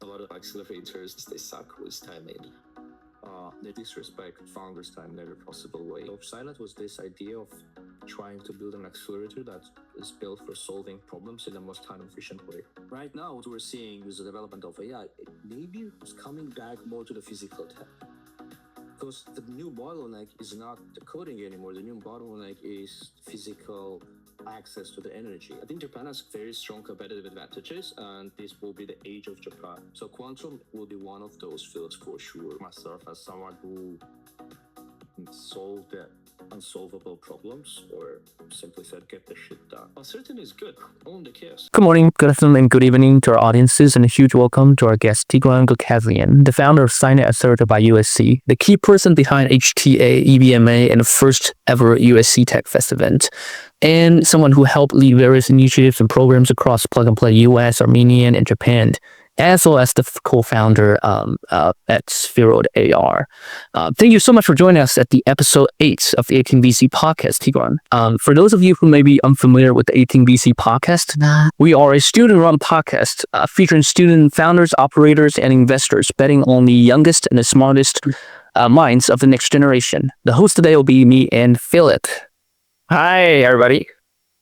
lot of accelerators, they suck with timing. They disrespect founders' time in every possible way. So CyNet was this idea of trying to build an accelerator that is built for solving problems in the most time-efficient way. Right now, what we're seeing is the development of AI. Maybe it's coming back more to the physical tech. Because the new bottleneck is not the coding anymore. The new bottleneck is physical access to the energy. I think Japan has very strong competitive advantages, and this will be the age of Japan. So quantum will be one of those fields for sure. Myself as someone who solve the unsolvable problems, or simply said, get the shit done. Uncertainty is good. Own the chaos. Good morning, good afternoon, and good evening to our audiences, and a huge welcome to our guest, Tigran Ghukasyan, the founder of CyNet Accelerator by USC, the key person behind HTA, EBMA, and the first ever USC Tech Fest event, and someone who helped lead various initiatives and programs across Plug and Play US, Armenia, and Japan, as well as the co-founder at Spheroid AR. Thank you so much for joining us at the episode 8 of the 18VC podcast, Tigran. For those of you who may be unfamiliar with the 18VC podcast, we are a student-run podcast featuring student founders, operators, and investors betting on the youngest and the smartest minds of the next generation. The host today will be me and Philip. Hi, everybody.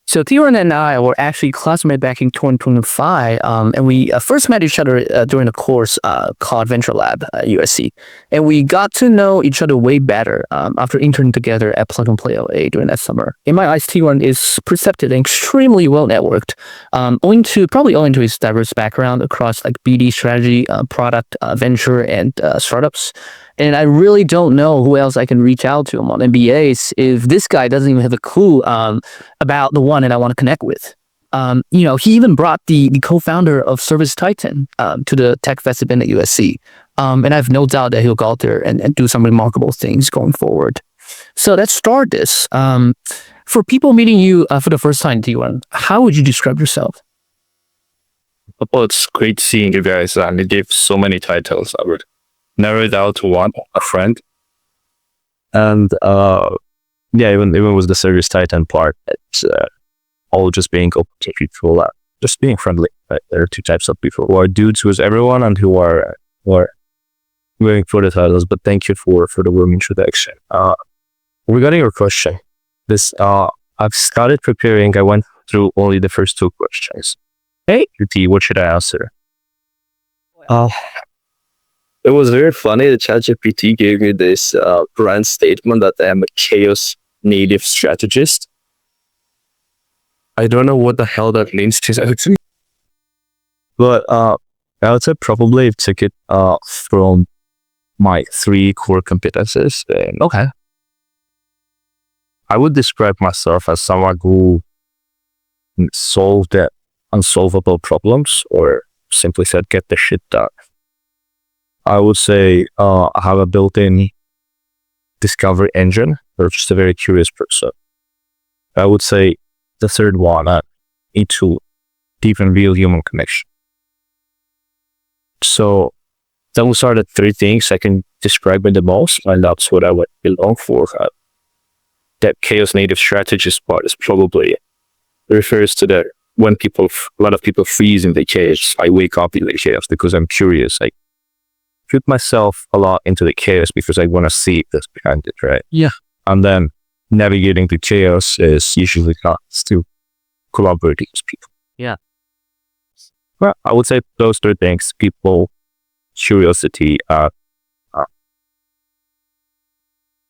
So Tigran and I were actually classmates back in 2025, and we first met each other during a course called Venture Lab at USC. And we got to know each other way better after interning together at Plug and Play LA during that summer. In my eyes, Tigran is perceptive and extremely well-networked, owing to his diverse background across like BD strategy, product, venture, and startups. And I really don't know who else I can reach out to him on MBAs if this guy doesn't even have a clue about the one that I want to connect with. He even brought the co-founder of Service Titan to the Tech Fest event at USC. And I have no doubt that he'll go out there and do some remarkable things going forward. So let's start this. For people meeting you for the first time, Tigran, how would you describe yourself? Well, it's great seeing you guys, and you gave so many titles. I would narrow it down to one, a friend. And even with the Service Titan part, it's all just being open to people, just being friendly. Right? There are two types of people who are dudes with everyone and who are going for the titles. But thank you for the warm introduction. Regarding your question, I've started preparing. I went through only the first two questions. Hey, T, what should I answer? It was very funny. The ChatGPT gave me this brand statement that I am a chaos native strategist. I don't know what the hell that means to me. But I would say probably took it from my 3 core competences. Okay. I would describe myself as someone who solved the unsolvable problems, or simply said, get the shit done. I would say I have a built-in discovery engine, or just a very curious person. I would say the third one, I need to deep and real human connection. So those are the 3 things I can describe it the most, and that's what I would belong for. That chaos native strategist part is probably refers to when a lot of people freeze in the chaos. I wake up in the chaos because I'm curious. I put myself a lot into the chaos because I want to see this behind it, right? Yeah. And then navigating the chaos is usually comes to collaborating with people. Yeah. Well, I would say those 3 things: people, curiosity,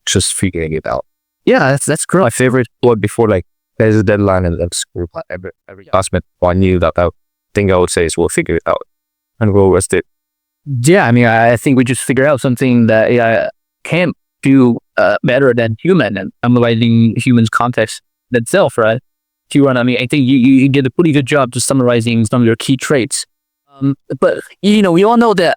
just figuring it out. Yeah, that's great. My favorite word before, like, there's a deadline and then school. Every classmate I knew that thing I would say is, we'll figure it out and we'll rest it. Yeah, I mean, I think we just figured out something that AI can't do better than human, and analyzing humans' context themselves, right? Tigran, I mean, I think you did a pretty good job just summarizing some of your key traits. But we all know that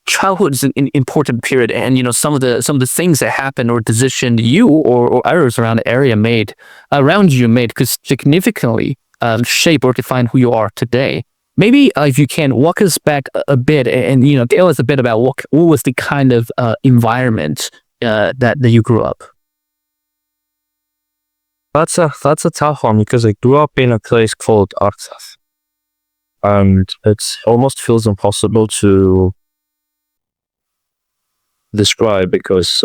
childhood is an important period, and some of the things that happened or decisions you or others around the area made could significantly shape or define who you are today. Maybe if you can walk us back a bit and tell us a bit about what was the kind of environment that you grew up. That's a tough one because I grew up in a place called Artsakh. and it almost feels impossible to describe because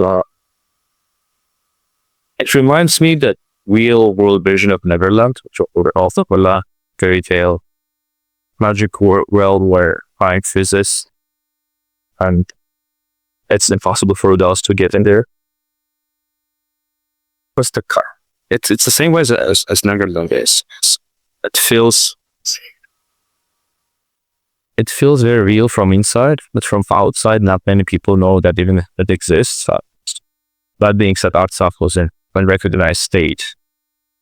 it reminds me that real world version of Neverland, which also a fairy tale magic realm where time freezes and it's impossible for adults to get in there. What's the car? It's the same way as Neverland is. It feels very real from inside, but from outside, not many people know that even it exists. That being said, Artsakh was in an unrecognized state,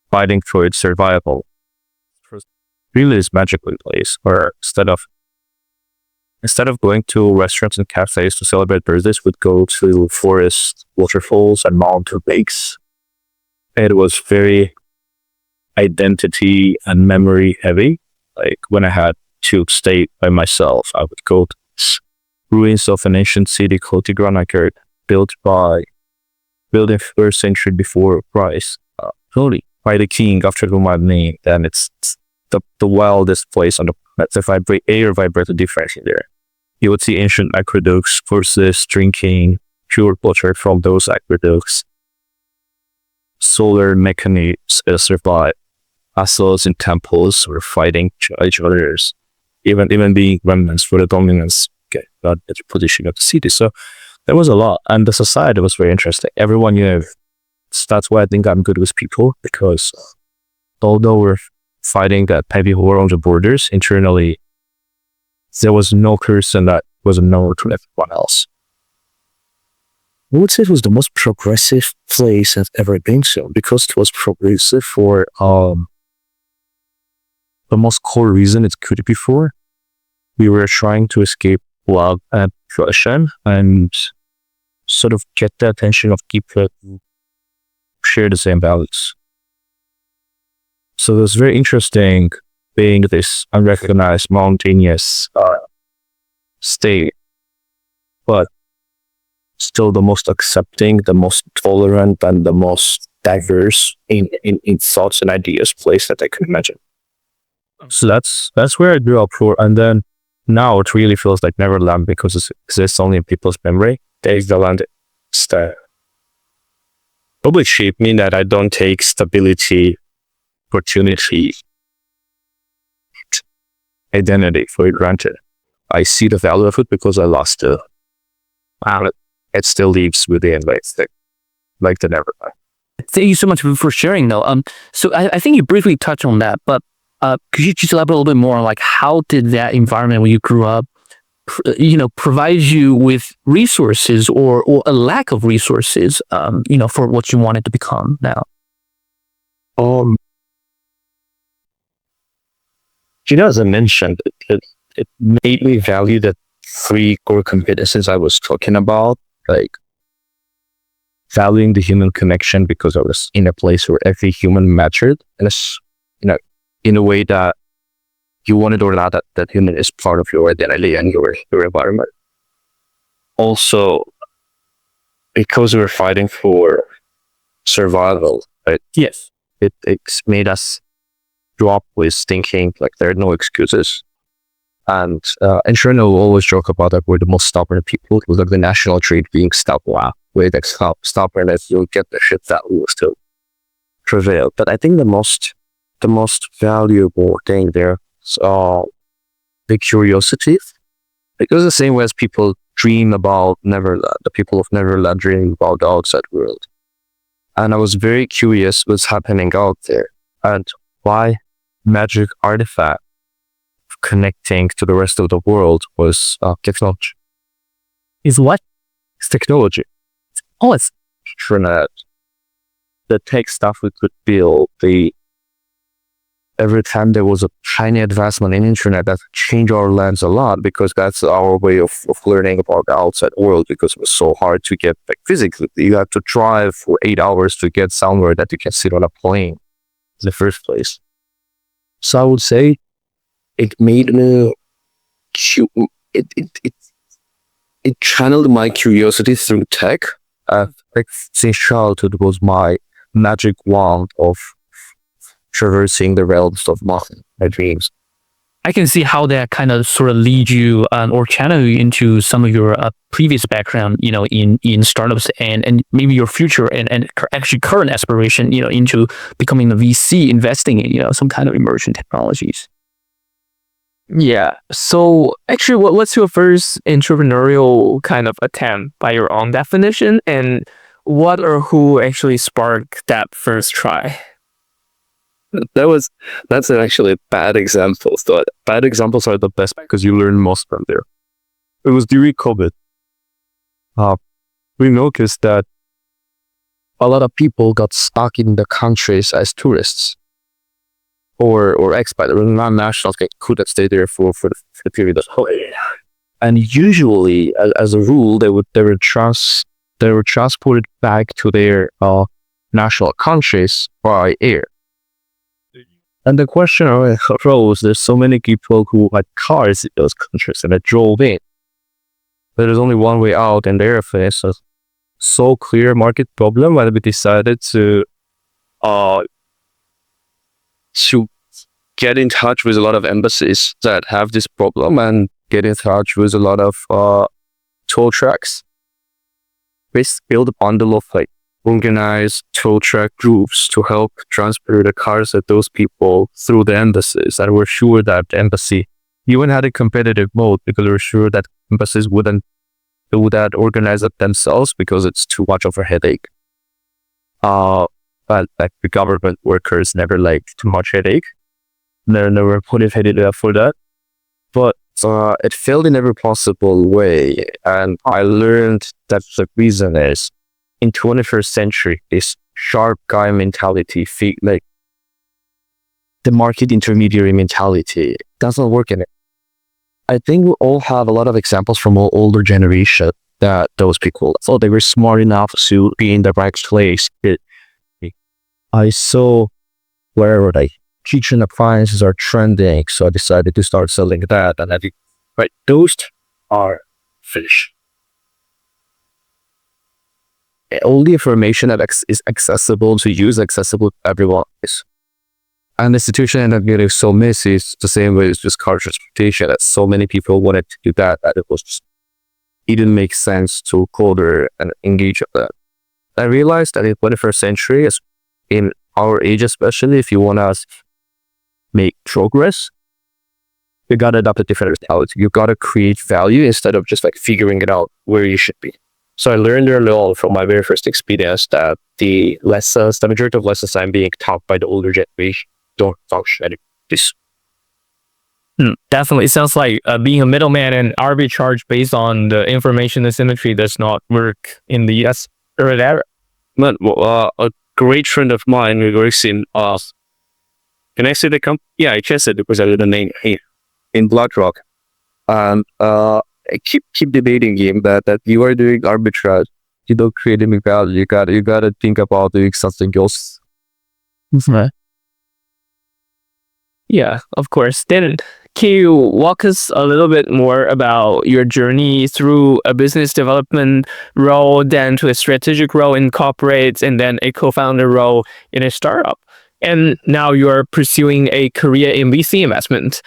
fighting for its survival. Really is magical place where instead of going to restaurants and cafes to celebrate birthdays, we'd go to forests, waterfalls, and mountain lakes. It was very identity and memory heavy. Like when I had to stay by myself, I would go to ruins of an ancient city called Tigran Ghukasyan, built in 1st century before Christ, really by the king after whom I'm named. And it's the wildest place on the planet. The air vibrated differently there. You would see ancient aqueducts, horses drinking pure water from those aqueducts. Solar mechanics survive. Castles in temples were fighting each other's, even being remnants for the dominance, the position of the city. So there was a lot, and the society was very interesting. Everyone knew. That's why I think I'm good with people, because although we're fighting that heavy war on the borders, internally there was no person that wasn't known to everyone else. I would say it was the most progressive place I've ever been to, because it was progressive for the most core reason it could be for. We were trying to escape love and oppression and sort of get the attention of people who share the same values. So it was very interesting being this unrecognized mountainous state, but still the most accepting, the most tolerant, and the most diverse in thoughts and ideas place that I could imagine. So that's where I grew up for, and then now it really feels like Neverland because it exists only in people's memory. There's the land style. Probably shaped me that I don't take stability, opportunity, identity for granted. I see the value of it because I lost it. And it still lives within like the Neverland. Thank you so much for sharing, though. So I think you briefly touched on that, but could you just elaborate a little bit more on like how did that environment when you grew up, provide you with resources or a lack of resources, for what you wanted to become now? As I mentioned, it made me value the 3 core competencies I was talking about, like valuing the human connection because I was in a place where every human mattered, and it's, in a way that you want it or not, that human is part of your identity and your environment. Also, because we were fighting for survival, right? Yes. It made us drop with thinking like there are no excuses. And sure, we'll always joke about that we're the most stubborn people. It was like the national trait being stubborn. With stubbornness, you'll get the shit that will still prevail. But I think the most valuable thing there is the curiosity. Because the same way as people dream about Neverland, the people of Neverland dream about the outside world. And I was very curious what's happening out there and why magic artifact connecting to the rest of the world was technology. Is what? It's technology. Oh, it's internet. The tech stuff we could build, every time there was a tiny advancement in internet that changed our lives a lot, because that's our way of learning about the outside world, because it was so hard to get physically. You had to drive for 8 hours to get somewhere that you can sit on a plane in the first place. So I would say it made me, it channeled my curiosity through tech. Since childhood was my magic wand of traversing the realms of my dreams. I can see how that kind of sort of lead you or channel you into some of your previous background, in startups and maybe your future and actually current aspiration, into becoming a VC, investing in, some kind of emerging technologies. Yeah. So actually, what's your first entrepreneurial kind of attempt by your own definition, and what or who actually sparked that first try? That's actually a bad example. So bad examples are the best because you learn most from there. It was during COVID. We noticed that a lot of people got stuck in the countries as tourists or expats, or non-nationals couldn't stay there for the period of holiday. And usually, as a rule, they were transported back to their national countries by air. And the question arose, there's so many people who had cars in those countries and they drove in. But there's only one way out, and there is a so clear market problem that we decided to get in touch with a lot of embassies that have this problem and get in touch with a lot of tow trucks. We build a bundle of organized tow truck groups to help transfer the cars of those people through the embassies. And we're sure that the embassy even had a competitive mode because we're sure that embassies wouldn't do that, organize it themselves because it's too much of a headache. But the government workers never liked too much headache. They never motivated for that. But it failed in every possible way. And I learned that the reason is in 21st century, this sharp guy mentality, the market intermediary mentality doesn't work in it. I think we all have a lot of examples from all older generation that those people thought they were smart enough to be in the right place. I saw where kitchen appliances are trending, so I decided to start selling that. And those are finished. All the information that is accessible to use, accessible to everyone is. And the situation ended up getting so messy. It's the same way as just car transportation, that so many people wanted to do that it didn't make sense to coder and engage with that. I realized that in the 21st century, in our age especially, if you want to make progress, you got to adopt a different mentality. You got to create value instead of just figuring it out where you should be. So I learned early on from my very first experience that the majority of lessons I'm being taught by the older generation don't function like this. Definitely. It sounds like being a middleman and arbitrage based on the information asymmetry does not work in the US era. But a great friend of mine who works in, can I say the company? Yeah, I just said it because I did a name here in BlackRock. And I keep debating him that you are doing arbitrage. You don't create any value. You gotta think about doing something else. Yeah, of course. Then can you walk us a little bit more about your journey through a business development role, then to a strategic role in corporates, and then a co-founder role in a startup? And now you're pursuing a career in VC investment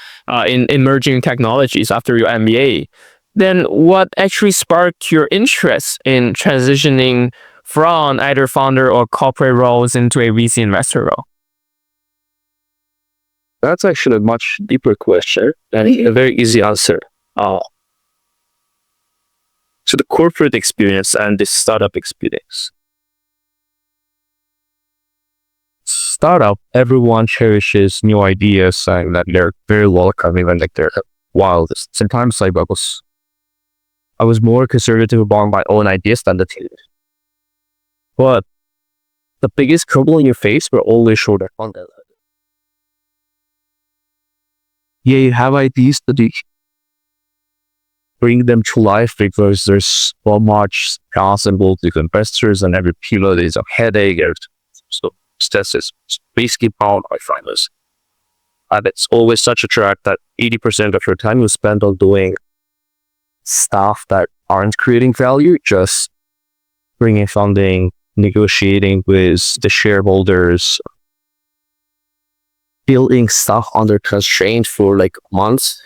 in emerging technologies after your MBA. Then what actually sparked your interest in transitioning from either founder or corporate roles into a VC investor role? That's actually a much deeper question and a very easy answer. So the corporate experience and the startup experience. Startup, everyone cherishes new ideas and that they're very welcome, even they're wildest. Sometimes I was more conservative about my own ideas than the team. But the biggest trouble in your face were always shorter content. Yeah, you have ideas, but you bring them to life because there's so much possible to investors, and every pillar is a headache. So that's basically powered by finance. And it's always such a track that 80% of your time you spend on doing stuff that aren't creating value, just bringing funding, negotiating with the shareholders, building stuff under constraint for like months,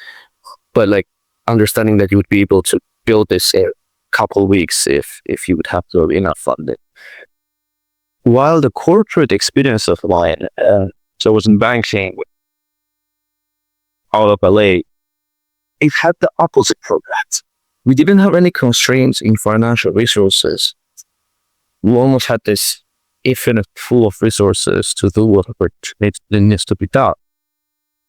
but like understanding that you would be able to build this in a couple weeks if you would have the enough funding. While the corporate experience of mine, so I was in banking out of LA, it had the opposite problem. We didn't have any constraints in financial resources. We almost had this infinite pool of resources to do whatever needs to be done.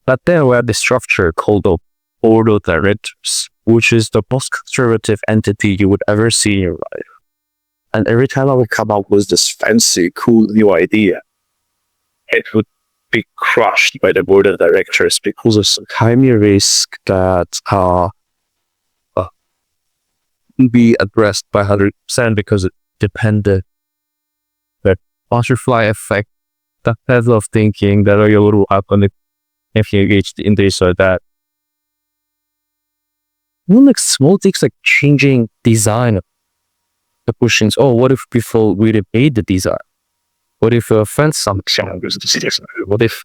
But then we had this structure called the board of directors, which is the most conservative entity you would ever see in your life. And every time I would come up with this fancy, cool new idea, it would be crushed by the board of directors because of some tiny risk that be addressed by 100% because it depended the butterfly effect, that type of thinking that will happen if you engage in this or that. Like small things like changing design, the questions, what if people really made the design? What if offend some changes? What if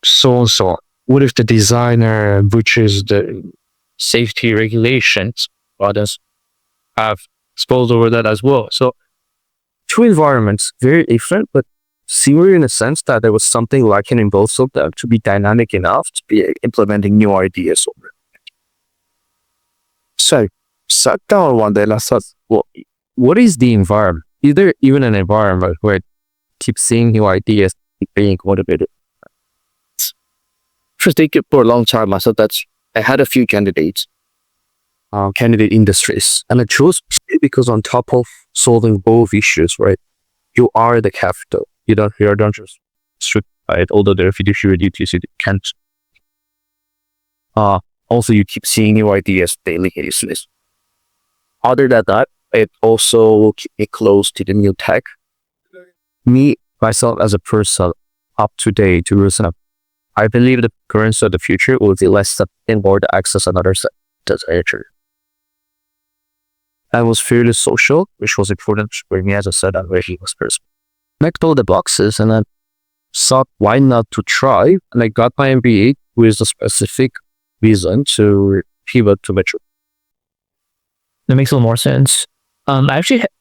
so and so on? What if the designer breaches the safety regulations? Others have spoiled over that as well. So two environments, very different, but similar in a sense that there was something lacking in both of them to be dynamic enough to be implementing new ideas over it. So I sat down one day and I thought, well, what is the environment? Is there even an environment where I keep seeing new ideas, being motivated? First, thinking for a long time, I thought I had a few candidates. Candidate industries, and I chose because on top of solving both issues, right, you are the capital. You don't just strict by it, although there are fiduciary duties you can't. Also, you keep seeing new ideas daily basis. Other than that, it also will keep me close to the new tech. Me, myself as a person, up to date, I believe the currency of the future will be less than more to access another sector. I was fairly social, which was important for me, as I said, I'm very was person. Checked all the boxes and I thought, why not to try? And I got my MBA with a specific reason to pivot to metro. That makes a little more sense. I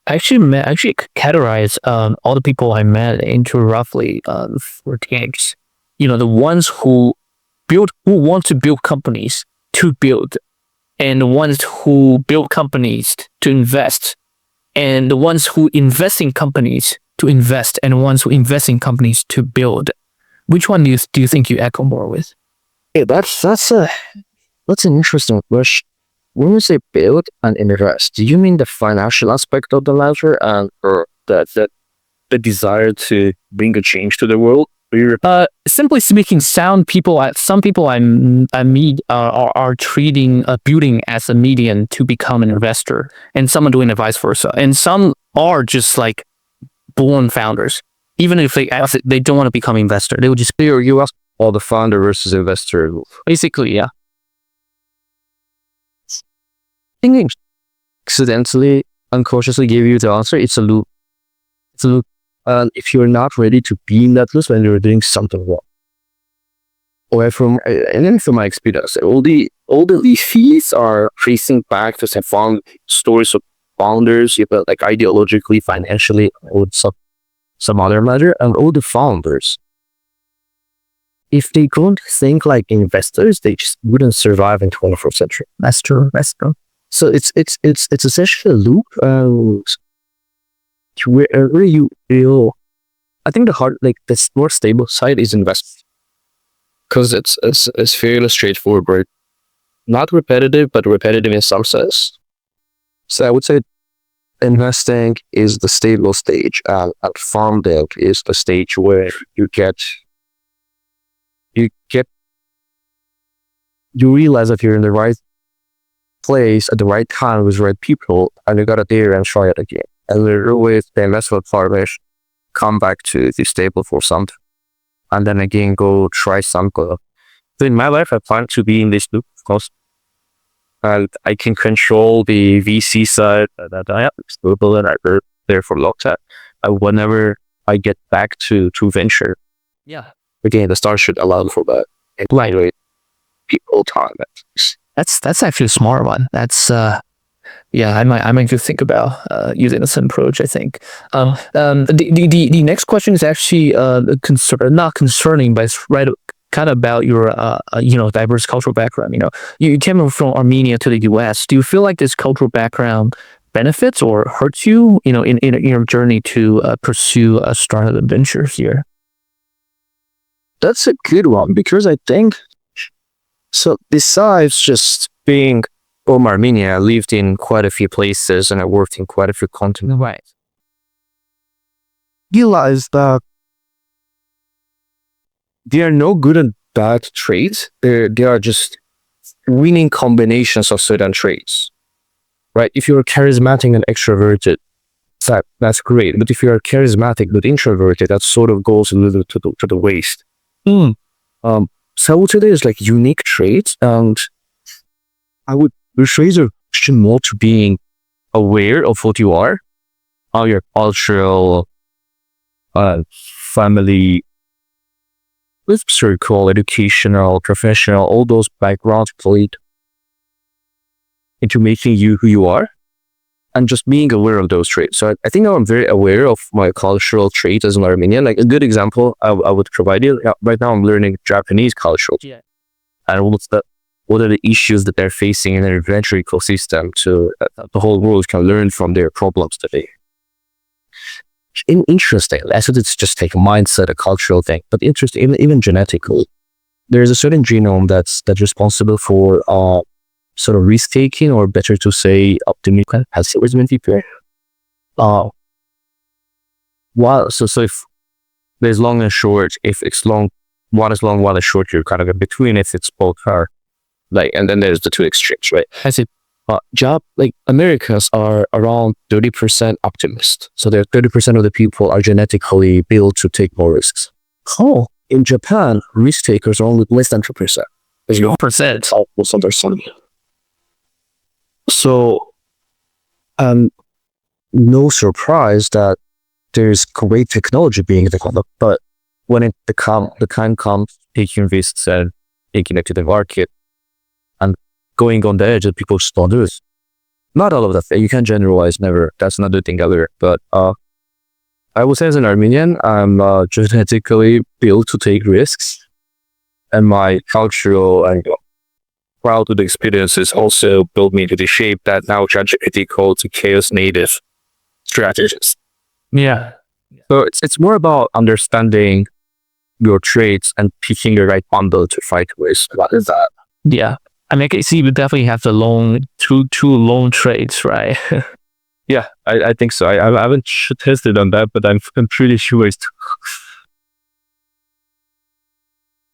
actually categorize all the people I met into roughly 4 gangs. The ones who want to build companies to build, and the ones who build companies to invest, and the ones who invest in companies to invest, and the ones who invest in companies to build. Which one do you think you echo more with? Hey, that's an interesting question. When you say build and invest, do you mean the financial aspect of the latter, or the desire to bring a change to the world? Simply speaking, some people I meet are treating building as a medium to become an investor, and some are doing it vice versa, and some are just like born founders. Even if they don't want to become investor, they would just you ask all the founder versus investor. Basically, yeah. I think accidentally, unconsciously gave you the answer. It's a loop. If you're not ready to be in that loop, then you're doing something wrong. Or from my experience, all the fees are tracing back to some stories of founders, like ideologically, financially, or some other matter, and all the founders, if they don't think like investors, they just wouldn't survive in 21st century. That's true. So it's essentially a loop. Wherever you feel, I think the more stable side is investment, because it's fairly straightforward, not repetitive, but repetitive in some sense. So I would say investing is the stable stage, and farming is the stage where you realize that you're in the right place at the right time with the right people, and you gotta dare and try it again. And with the investment formation, come back to the stable for something, and then again go try something. So in my life, I plan to be in this loop, of course, and I can control the VC side that I am stable and I work there for a long time. And whenever I get back to venture, yeah, again, the start should allow for that and evaluate people time. That's actually a smart one. That's yeah, I might just think about using the same approach. I think. The next question is actually not concerning, but it's right kind of about your diverse cultural background. You came from Armenia to the U.S. Do you feel like this cultural background benefits or hurts you? In your journey to pursue a startup adventure here. That's a good one, because I think so. Besides just being from Armenia, I lived in quite a few places and I worked in quite a few continents. Right. Realize that there are no good and bad traits. There are just winning combinations of certain traits, right? If you're charismatic and extroverted, that's great. But if you're charismatic but introverted, that sort of goes a little to the waste. So I would say there's like unique traits, and I would rephrase your question more to being aware of what you are, how your cultural, family, circle, educational, professional, all those backgrounds played into making you who you are, and just being aware of those traits. So I think I'm very aware of my cultural traits as an Armenian. Like a good example I would provide you, right now I'm learning Japanese culture. Yeah. And what are the issues that they're facing in their venture ecosystem, to the whole world can learn from their problems today. Interesting. I thought it's just like a mindset, a cultural thing, but interesting, even genetically. There's a certain genome that's responsible for sort of risk taking, or better to say, optimism. So if there's long and short, if it's long, one is long, one is short, you're kind of in between. If it's both are like, and then there's the two extremes, right? I see. Americans are around 30% optimist. So there 30% of the people are genetically built to take more risks. Oh, in Japan, risk takers are only less than 2%. 2%. Almost understanding. So, no surprise that there's great technology being developed, but when the time comes taking risks and taking it to the market and going on the edge, that people just don't do it. Not all of that. You can't generalize, never. That's another thing either. But I would say as an Armenian, I'm genetically built to take risks, and my cultural and proud of the experiences also built me to the shape that now ChatGPT calls a chaos native strategist. Yeah. So it's more about understanding your traits and picking the right bundle to fight with. What is that? Yeah. I mean, I can see you definitely have the two lone traits, right? Yeah, I think so. I haven't tested on that, but I'm pretty sure it's.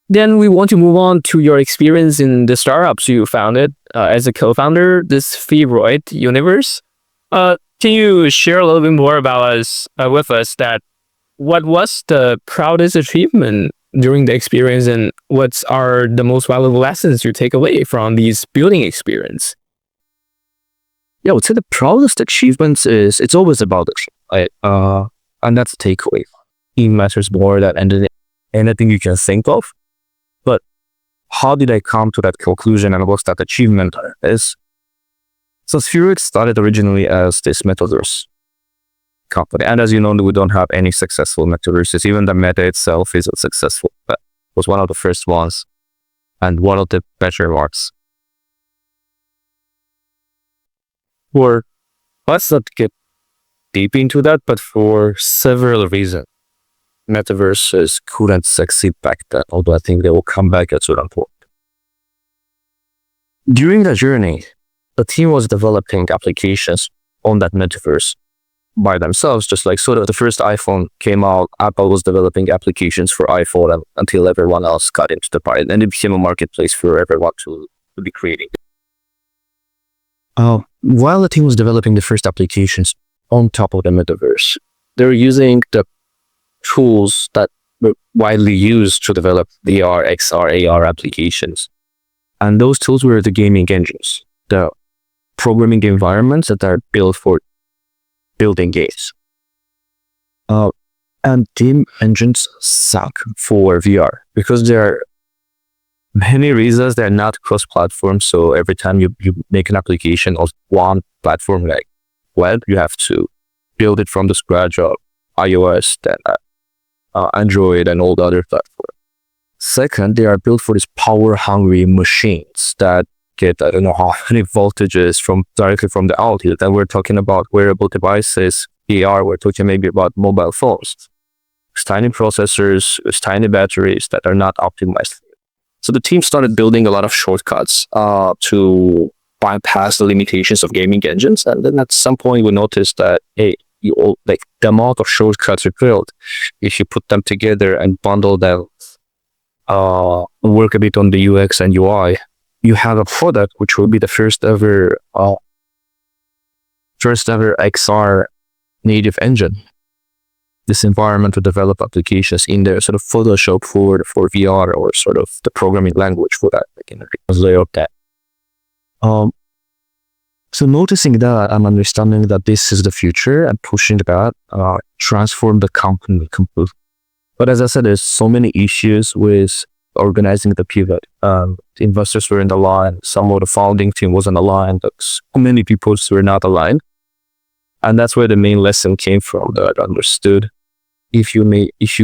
Then we want to move on to your experience in the startups you founded as a co-founder, this Spheroid universe. Can you share a little bit more about with us that what was the proudest achievement during the experience, and what are the most valuable lessons you take away from these building experience? Yeah, I would say the proudest achievements is it's always about it, and that's a takeaway. It matters more than anything you can think of. But how did I come to that conclusion, and what's that achievement is? So Spheroid started originally as this metaverse company. And as you know, we don't have any successful metaverses. Even the meta itself isn't successful, but it was one of the first ones and one of the better ones. Let's not get deep into that, but for several reasons, metaverses couldn't succeed back then, although I think they will come back at certain point. During the journey, the team was developing applications on that metaverse by themselves, just like sort of the first iPhone came out, Apple was developing applications for iPhone until everyone else got into the party. And it became a marketplace for everyone to be creating. While the team was developing the first applications on top of the metaverse, they were using the tools that were widely used to develop VR, XR, AR applications. And those tools were the gaming engines, the programming environments that are built for building games. And game engines suck for VR because there are many reasons they're not cross-platform. So every time you make an application on one platform like web, you have to build it from the scratch of iOS, then Android, and all the other platforms. Second, they are built for these power-hungry machines that get, I don't know how many voltages directly from the outlet. And we're talking about wearable devices, AR, we're talking maybe about mobile phones. It's tiny processors, it's tiny batteries that are not optimized. So the team started building a lot of shortcuts to bypass the limitations of gaming engines. And then at some point we noticed that, hey, the amount of shortcuts we built, if you put them together and bundle them, work a bit on the UX and UI, you have a product which will be the first ever XR native engine. This environment to develop applications in there, sort of Photoshop for VR, or sort of the programming language for that, like in a layer of that. So noticing that, I'm understanding that this is the future and pushing that, transform the company completely. But as I said, there's so many issues with organizing the pivot. The investors were in the line. Some of the founding team wasn't aligned. So many people were not aligned. And that's where the main lesson came from, that I understood. If you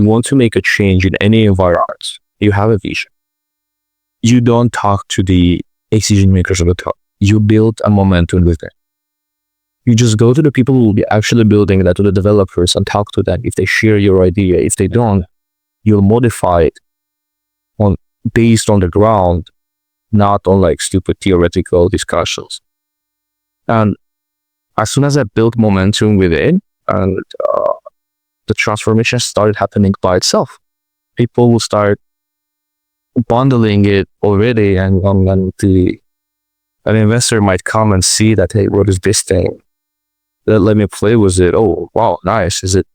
want to make a change in any environment, you have a vision. You don't talk to the decision makers at the top. You build a momentum with them. You just go to the people who will be actually building that, to the developers, and talk to them. If they share your idea, if they don't, you'll modify it based on the ground, not on like stupid theoretical discussions. And as soon as I built momentum within, and the transformation started happening by itself. People will start bundling it already, and an investor might come and see that, hey, what is this thing? Let me play with it. Oh, wow, nice. Is it?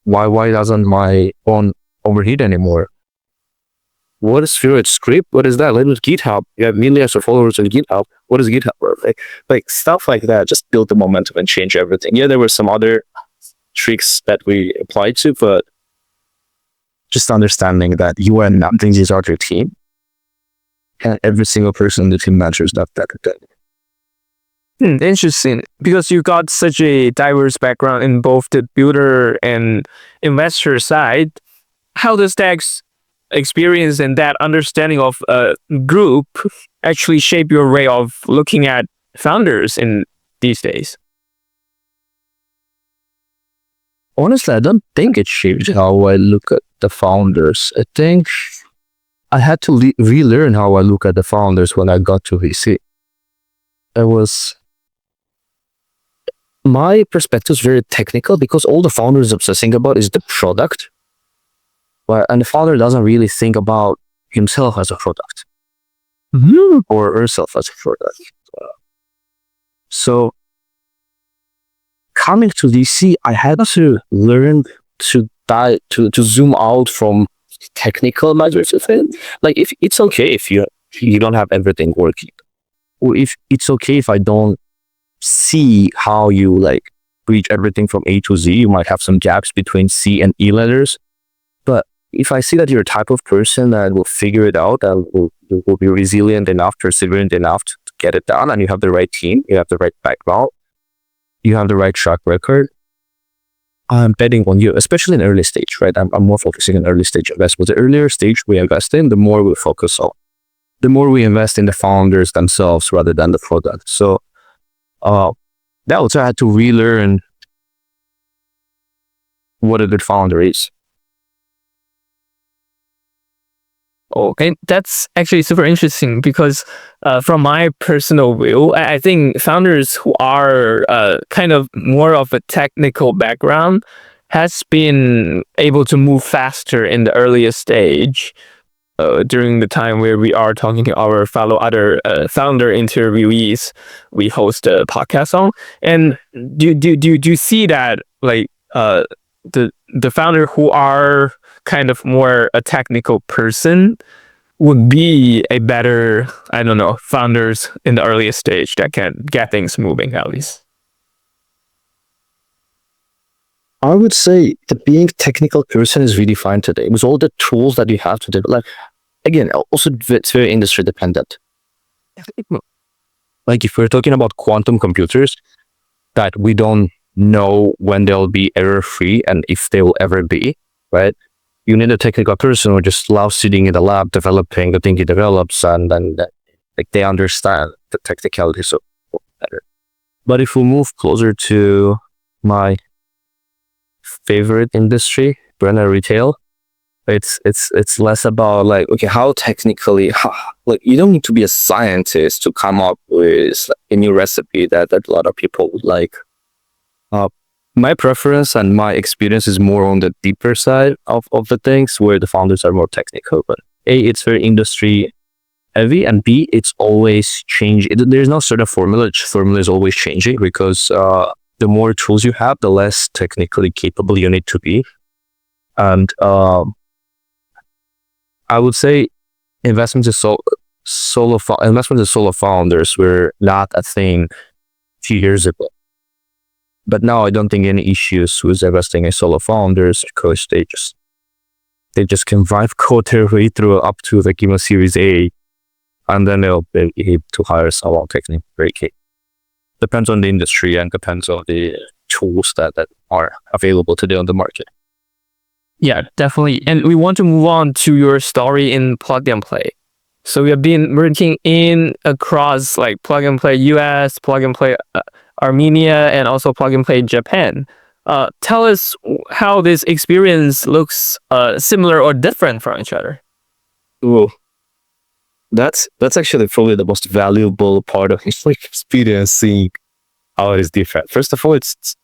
Why doesn't my phone overheat anymore? What is Spheroid script? What is that? Let me GitHub. You have millions of followers on GitHub. What is GitHub? Like stuff like that. Just build the momentum and change everything. Yeah, there were some other tricks that we applied to, but just understanding that you are not these are your team, and every single person in the team matters. That. Interesting, because you got such a diverse background in both the builder and investor side. How does that experience and that understanding of a group actually shape your way of looking at founders in these days? Honestly, I don't think it shaped how I look at the founders. I think I had to relearn how I look at the founders when I got to VC. My perspective is very technical, because all the founder is obsessing about is the product. And the founder doesn't really think about himself as a product, or herself as a product. So coming to DC, I had to learn to zoom out from technical measures of it. Like, if it's okay if you don't have everything working, or if it's okay if I don't see how you like reach everything from A to Z. You might have some gaps between C and E letters, but if I see that you're a type of person that will figure it out, and will be resilient enough, perseverant enough to get it done, and you have the right team, you have the right background, you have the right track record, I'm betting on you, especially in early stage, right? I'm more focusing on early stage investment. The earlier stage we invest in, the more we focus on. The more we invest in the founders themselves rather than the product. So that also had to relearn what a good founder is. Okay, that's actually super interesting, because from my personal view, I think founders who are kind of more of a technical background has been able to move faster in the earliest stage during the time where we are talking to our fellow other founder interviewees we host a podcast on. And do you see that, like, the founder who are kind of more a technical person would be a better, I don't know, founders in the earliest stage that can get things moving, at least? I would say that being technical person is really fine today with all the tools that you have to do. Like, again, also it's very industry dependent. Like if we're talking about quantum computers that we don't know when they'll be error free and if they will ever be, right? You need a technical person who just loves sitting in the lab developing the thing he develops, and then like they understand the technicalities of better. But if we move closer to my favorite industry, brand and retail, it's less about like, okay, how technically, like you don't need to be a scientist to come up with a new recipe that a lot of people would like. My preference and my experience is more on the deeper side of the things where the founders are more technical. But A, it's very industry heavy, and B, it's always changing. There's no sort of formula. Formula is always changing because the more tools you have, the less technically capable you need to be. And I would say investments in solo founders were not a thing a few years ago. But now I don't think any issues with investing in solo founders because they just can vibe code their way through up to like even Series A, and then they'll be able to hire someone technically very capable. Depends on the industry and depends on the tools that are available today on the market. Yeah, definitely. And we want to move on to your story in plug and play. So we have been working across like plug and play US, plug and play Armenia, and also plug and play Japan. Tell us how this experience looks similar or different from each other. Ooh, that's actually probably the most valuable part of experiencing how it is different. First of all, it's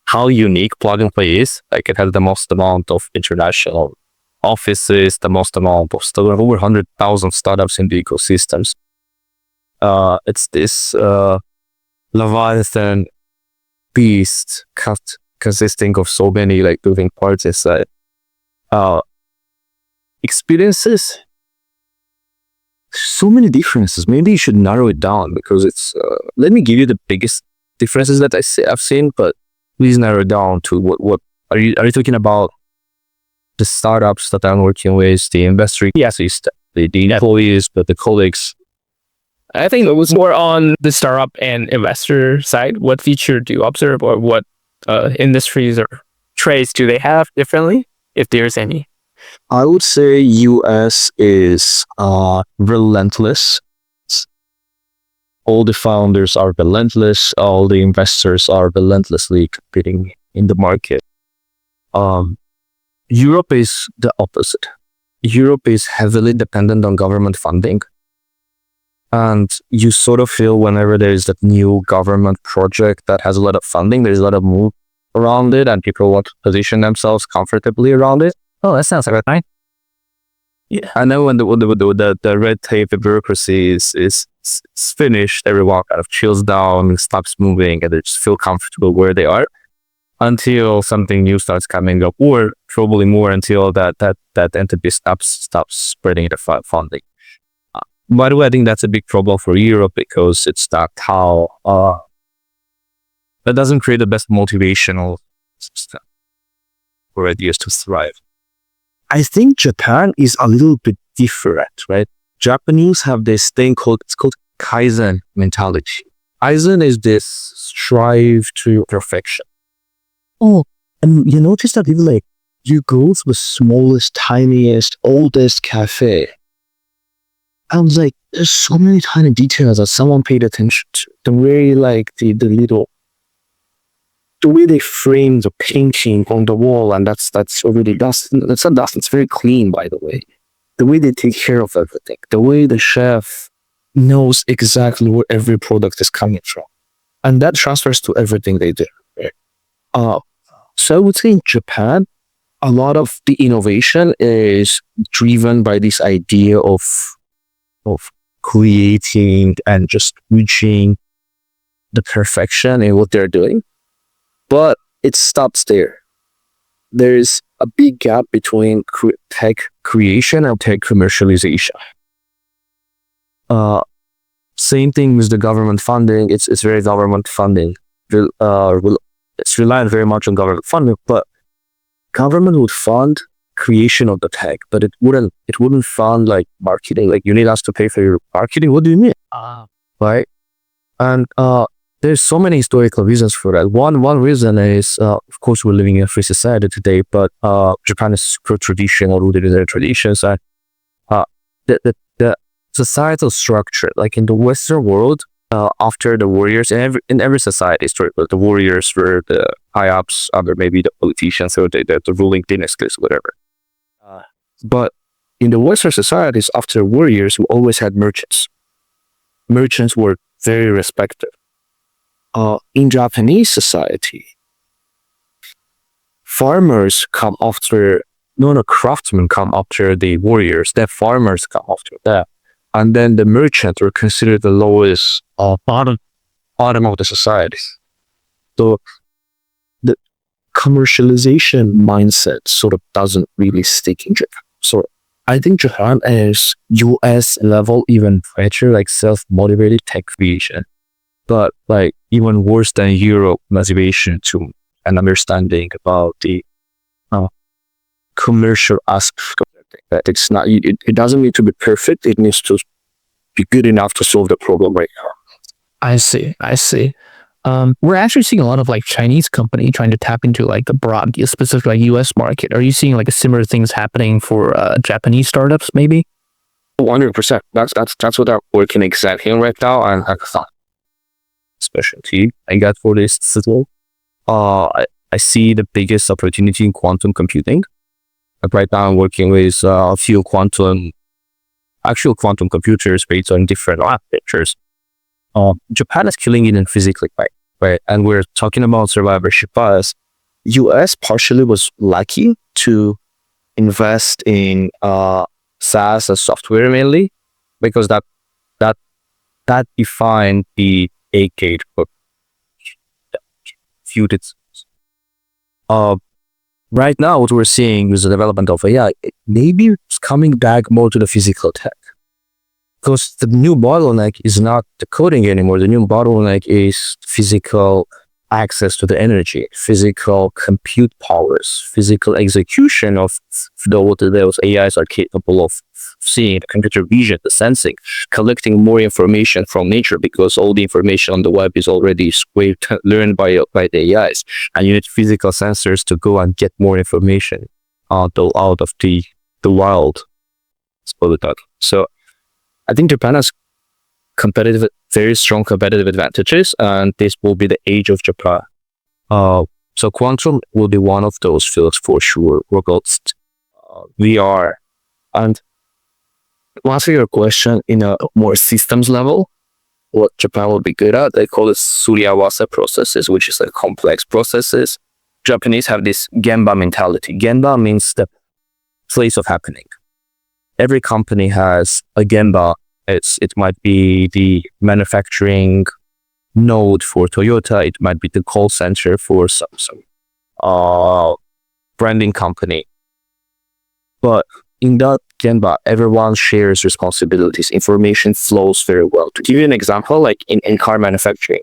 how unique plug and play is. Like it has the most amount of international offices, the most amount of over 100,000 startups in the ecosystems. It's this Leviathan beast consisting of so many like moving parts inside. Experiences, so many differences. Maybe you should narrow it down because it's. Let me give you the biggest differences that I've seen, but please narrow it down to what are you talking about? The startups that I'm working with, the investor, yes, the employees, but the colleagues. I think it was more on the startup and investor side. What feature do you observe, or what industries or traits do they have differently, if there's any? I would say US is relentless. All the founders are relentless. All the investors are relentlessly competing in the market. Europe is the opposite. Europe is heavily dependent on government funding. And you sort of feel whenever there is that new government project that has a lot of funding, there's a lot of move around it and people want to position themselves comfortably around it. Oh, that sounds like a thing. Yeah. And then when the red tape, the bureaucracy is finished, everyone kind of chills down and stops moving and they just feel comfortable where they are until something new starts coming up, or probably more until that entity stops spreading the funding. By the way, I think that's a big problem for Europe because it's not how that doesn't create the best motivational system for ideas to thrive. I think Japan is a little bit different, right? Japanese have this thing called Kaizen mentality. Kaizen is this strive to perfection. Oh, and you notice that even like you go to the smallest, tiniest, oldest cafe. I was like, there's so many tiny details that someone paid attention to. The way like the way they frame the painting on the wall, and that's already dust. That's not dust. It's very clean, by the way. The way they take care of everything. The way the chef knows exactly where every product is coming from, and that transfers to everything they do. Right? So I would say in Japan, a lot of the innovation is driven by this idea of creating and just reaching the perfection in what they're doing. But it stops there. There's a big gap between tech creation and tech commercialization. Same thing with the government funding. It's very government funding it's reliant very much on government funding, but government would fund creation of the tech, but it wouldn't fund like marketing. Like, you need us to pay for your marketing. What do you mean? Right? And there's so many historical reasons for that. One reason is, of course, we're living in a free society today, but Japan is super traditional, rooted in their traditions, and the societal structure, like in the Western world, after the warriors, in every society, historically, the warriors were the high ups, under maybe the politicians or the ruling dynasties, whatever. But in the Western societies, after warriors, we always had merchants. Merchants were very respected. In Japanese society, farmers come after, craftsmen come after the warriors, then farmers come after that. And then the merchants were considered the lowest bottom of the society. So the commercialization mindset sort of doesn't really stick in Japan. So I think Japan is US level even better, like self-motivated tech creation. But like even worse than Europe motivation to an understanding about the commercial aspect of it. That it's not, it doesn't need to be perfect. It needs to be good enough to solve the problem right now. I see. We're actually seeing a lot of like Chinese company trying to tap into like the broad, specifically like US market. Are you seeing like a similar things happening for Japanese startups maybe? 100%. That's what I'm working exactly on right now. And I thought, specialty I got for this tool. I see the biggest opportunity in quantum computing. Like right now I'm working with a few actual quantum computers based on different architectures. Japan is killing it in physically, right? And we're talking about survivorship bias. US partially was lucky to invest in SaaS and software mainly, because that defined the decade for few right now what we're seeing is the development of AI. Maybe it's coming back more to the physical tech, because the new bottleneck is not the coding anymore. The new bottleneck is physical access to the energy, physical compute powers, physical execution of what those AIs are capable of seeing, the computer vision, the sensing, collecting more information from nature, because all the information on the web is already learned by the AIs, and you need physical sensors to go and get more information out of the wild. So I think Japan has very strong competitive advantages, and this will be the age of Japan. So quantum will be one of those fields for sure. Robots, VR, and to answer your question in a more systems level, what Japan will be good at, they call it Suryawasa processes, which is like complex processes. Japanese have this Gemba mentality. Gemba means the place of happening. Every company has a Gemba. It might be the manufacturing node for Toyota. It might be the call center for some branding company. But in that Gemba, everyone shares responsibilities. Information flows very well. To give you an example, like in car manufacturing,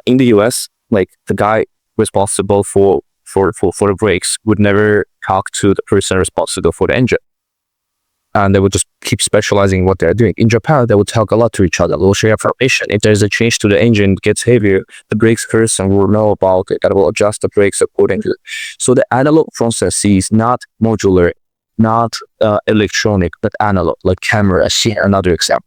in the US, like the guy responsible for the brakes would never talk to the person responsible for the engine. And they would just keep specializing in what they're doing. In Japan, they would talk a lot to each other. They'll share information. If there's a change to the engine, it gets heavier, the brakes person will know about it and will adjust the brakes accordingly. So the analog process is not modular, not electronic, but analog, like camera. Another example.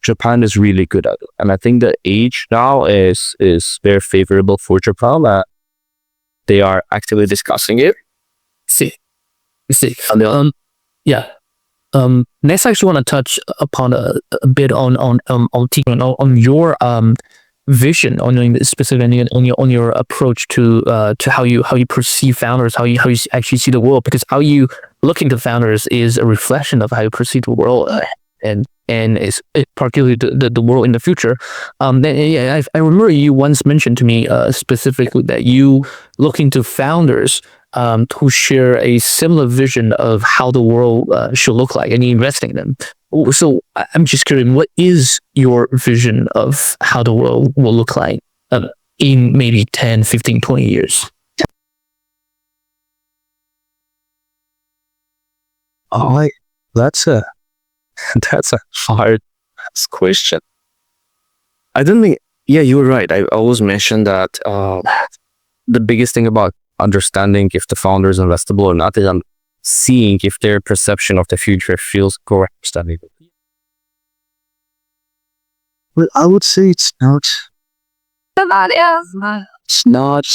Japan is really good at it. And I think the age now is very favorable for Japan. They are actively discussing it. See. Yeah. Next, I actually want to touch upon a bit on Tigran, on your vision, on your approach to how you perceive founders, how you actually see the world, because how you look into founders is a reflection of how you perceive the world, and is particularly the world in the future. I remember you once mentioned to me specifically that you look into founders who share a similar vision of how the world should look like, and you invest in them. So I'm just curious, what is your vision of how the world will look like? in maybe 10, 15, 20 years? That's a that's a hard question. I don't think. Yeah, you were right. I always mentioned that the biggest thing about understanding if the founder is investable or not is seeing if their perception of the future feels correct. Well, I would say it's not. It's not.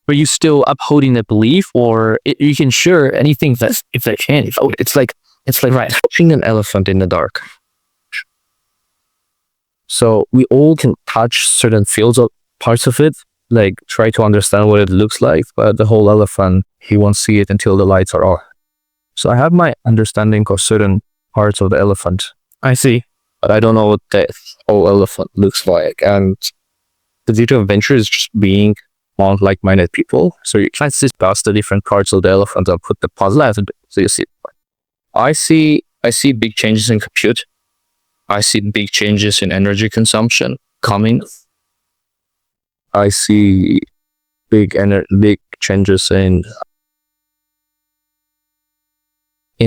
Are you still upholding the belief, or you can share anything that if they can? It's like right. Touching an elephant in the dark. So we all can touch certain fields of parts of it, like try to understand what it looks like, but the whole elephant, he won't see it until the lights are off. So I have my understanding of certain parts of the elephant, I see. but I don't know what the whole elephant looks like. And the beauty of venture is just being among like-minded people. So you can't just pass the different parts of the elephant and put the puzzle out. So you see, I see big changes in compute. I see big changes in energy consumption coming. I see big changes in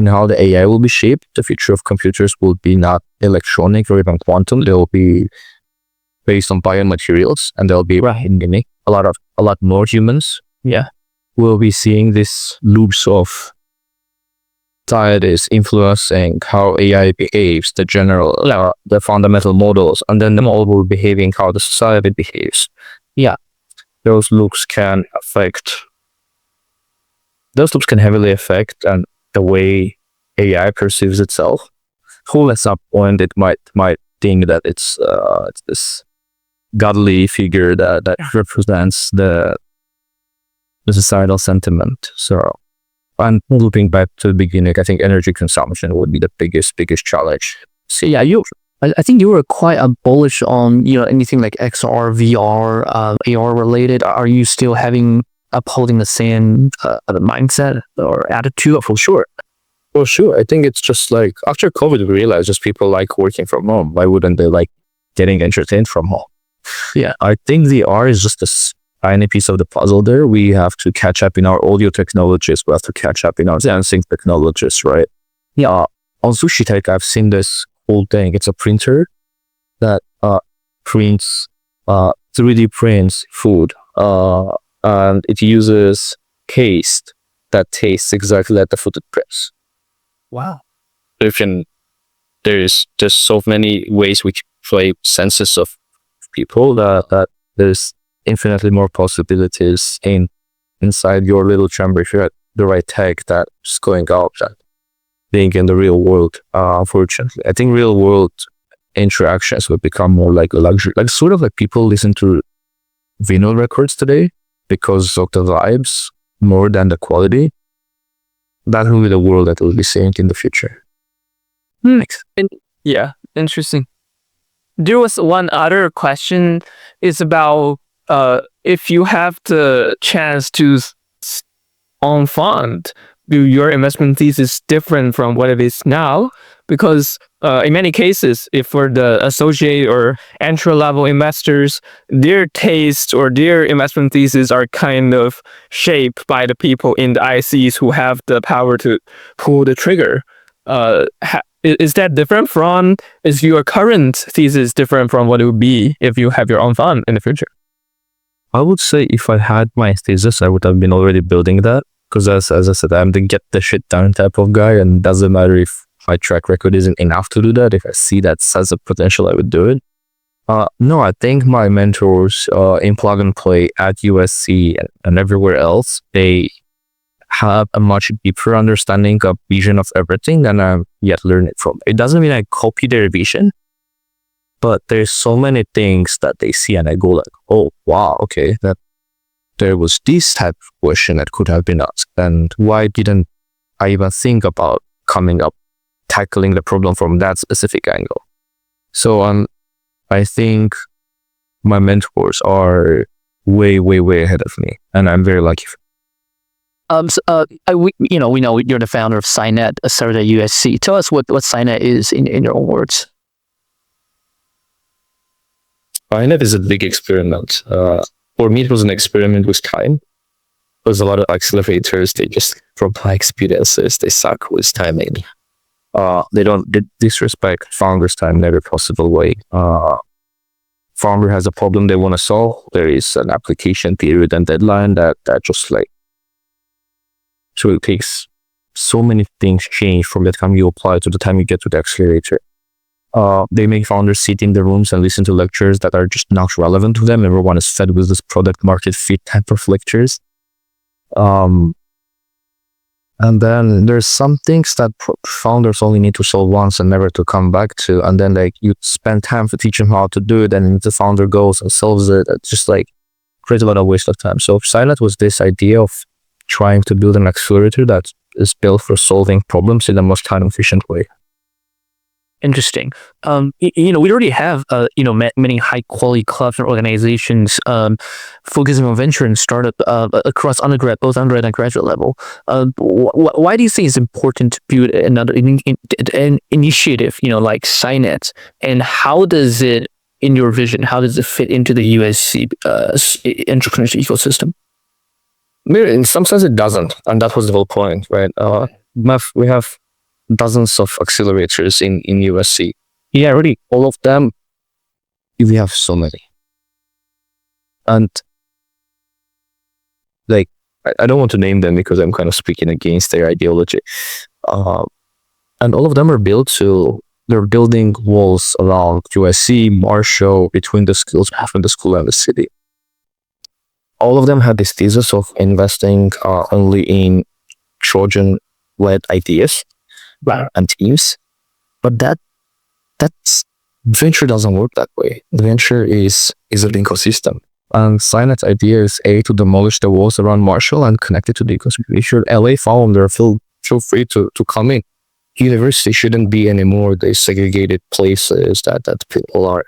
how the AI will be shaped. The future of computers will be not electronic or even quantum. They will be based on biomaterials, and they'll be a lot more humans. Yeah. We'll be seeing this loops of diet is influencing how AI behaves, the fundamental models, and then the model will be behaving how the society behaves. Yeah, those loops can heavily affect and the way AI perceives itself. Who at some point it might think that it's this godly figure that represents the societal sentiment. So, and looping back to the beginning, I think energy consumption would be the biggest challenge. So yeah, I think you were quite bullish on anything like XR, VR, AR related. Are you still upholding the same mindset or attitude? For sure. For sure. I think it's just like after COVID, we realized just people like working from home. Why wouldn't they like getting entertained from home? Yeah, I think VR is just a tiny piece of the puzzle there. We have to catch up in our audio technologies. We have to catch up in our sensing technologies, right? Yeah. On Sushi Tech, I've seen this whole thing. It's a printer that prints 3D prints food, and it uses paste that tastes exactly like the food it prints. wow. There's just so many ways we can play senses of people that there's infinitely more possibilities inside your little chamber if you had the right tech that's going out and being in the real world. Unfortunately, I think real world interactions will become more like a luxury, like sort of like people listen to vinyl records today because of the vibes more than the quality. That will be the world that we'll be seeing in the future. Yeah, interesting. There was one other question. It's about if you have the chance to on fund, do your investment thesis different from what it is now? Because in many cases, if for the associate or entry-level investors, their taste or their investment thesis are kind of shaped by the people in the ICs who have the power to pull the trigger. Is that different from, is your current thesis different from what it would be if you have your own fund in the future? I would say if I had my thesis, I would have been already building that. Because as I said, I'm the get the shit done type of guy, and it doesn't matter if my track record isn't enough to do that. If I see that has a potential, I would do it. No, I think my mentors in Plug and Play at USC and everywhere else, they have a much deeper understanding of vision of everything than I'm yet learning from. It doesn't mean I copy their vision, but there's so many things that they see and I go like, oh, wow, okay, that there was this type of question that could have been asked. And why didn't I even think about tackling the problem from that specific angle? So I think my mentors are way, way, way ahead of me, and I'm very lucky. We know you're the founder of CyNet, started at USC. Tell us what CyNet is in your own words. CyNet is a big experiment. For me, it was an experiment with time. There's a lot of accelerators. They just, from my experiences, they suck with timing. They don't disrespect founders' time in every possible way. Founder has a problem they want to solve. There is an application period and deadline that just like, so it takes so many things change from the time you apply to the time you get to the accelerator. They make founders sit in the rooms and listen to lectures that are just not relevant to them. Everyone is fed with this product market fit type of lectures. And then there's some things that founders only need to solve once and never to come back to. And then like you spend time to teach them how to do it, and the founder goes and solves it. It's just like creates a lot of waste of time. So CyNet was this idea of trying to build an accelerator that is built for solving problems in the most time efficient way. Interesting. We already have, many high quality clubs and organizations focusing on venture and startup across both undergrad and graduate level. Why do you think it's important to build another an initiative, like CyNet? And how does it, in your vision, how does it fit into the USC entrepreneurship ecosystem? In some sense, it doesn't, and that was the whole point, right? We have dozens of accelerators in USC. Yeah, really, all of them. We have so many, and like I don't want to name them because I'm kind of speaking against their ideology. And all of them are they're building walls around USC, Marshall, between the schools, between the school and the city. All of them had this thesis of investing only in Trojan-led ideas. Right. And teams, but that's venture doesn't work that way. The venture is an ecosystem, and CyNet's idea is to demolish the walls around Marshall and connect it to the ecosystem. If you're LA founder, feel free to come in. University shouldn't be anymore the segregated places that people are.